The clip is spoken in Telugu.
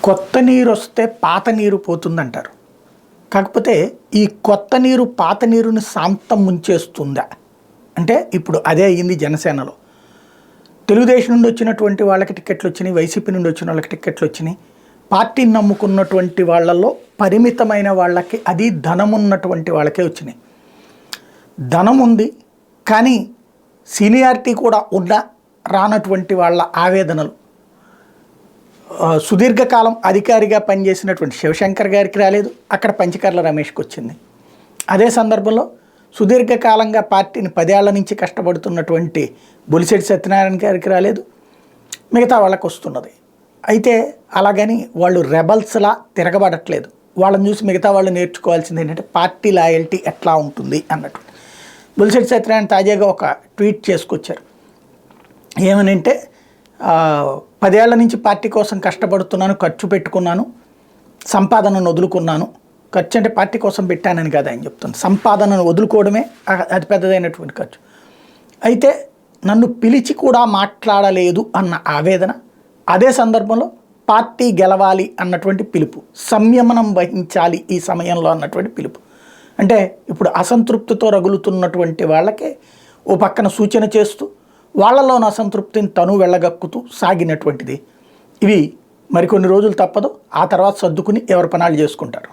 కొత్త నీరు వస్తే పాత నీరు పోతుందంటారు. కాకపోతే ఈ కొత్త నీరు పాత నీరుని శాంతం ముంచేస్తుందా అంటే ఇప్పుడు అదే అయ్యింది జనసేనలో. తెలుగుదేశం నుండి వచ్చినటువంటి వాళ్ళకి టికెట్లు వచ్చినాయి, వైసీపీ నుండి వచ్చిన వాళ్ళకి టికెట్లు వచ్చినాయి. పార్టీని నమ్ముకున్నటువంటి వాళ్ళల్లో పరిమితమైన వాళ్ళకి, అది ధనం ఉన్నటువంటి వాళ్ళకే వచ్చినాయి. ధనం ఉంది కానీ సీనియారిటీ కూడా ఉన్న రానటువంటి వాళ్ళ ఆవేదనలు. సుదీర్ఘకాలం అధికారిగా పనిచేసినటువంటి శివశంకర్ గారికి రాలేదు, అక్కడ పంచకర్ల రమేష్కి వచ్చింది. అదే సందర్భంలో సుదీర్ఘకాలంగా పార్టీని 10 ఏళ్ల నుంచి కష్టపడుతున్నటువంటి బొలిశెట్టి సత్యనారాయణ గారికి రాలేదు, మిగతా వాళ్ళకి వస్తున్నది. అయితే అలాగని వాళ్ళు రెబల్స్లా తిరగబడట్లేదు. వాళ్ళని చూసి మిగతా వాళ్ళు నేర్చుకోవాల్సింది ఏంటంటే పార్టీ లాయల్టీ ఎట్లా ఉంటుంది అన్నట్టు. బొలిశెట్టి సత్యనారాయణ తాజాగా ఒక ట్వీట్ చేసుకొచ్చారు. ఏమనంటే 10 ఏళ్ల నుంచి పార్టీ కోసం కష్టపడుతున్నాను, ఖర్చు పెట్టుకున్నాను, సంపాదనను వదులుకున్నాను. ఖర్చు అంటే పార్టీ కోసం పెట్టానని కాదు ఆయన చెప్తుంది, సంపాదనను వదులుకోవడమే అతి పెద్దదైనటువంటి ఖర్చు. అయితే నన్ను పిలిచి కూడా మాట్లాడలేదు అన్న ఆవేదన, అదే సందర్భంలో పార్టీ గెలవాలి అన్నటువంటి పిలుపు, సంయమనం వహించాలి ఈ సమయంలో అన్నటువంటి పిలుపు. అంటే ఇప్పుడు అసంతృప్తితో రగులుతున్నటువంటి వాళ్ళకే ఓ పక్కన సూచన చేస్తూ వాళ్ళలోని అసంతృప్తిని తను వెళ్ళగక్కుతూ సాగినటువంటిది. ఇవి మరికొన్ని రోజులు తప్పదు, ఆ తర్వాత సర్దుకుని ఎవరి పనాలు చేసుకుంటారు.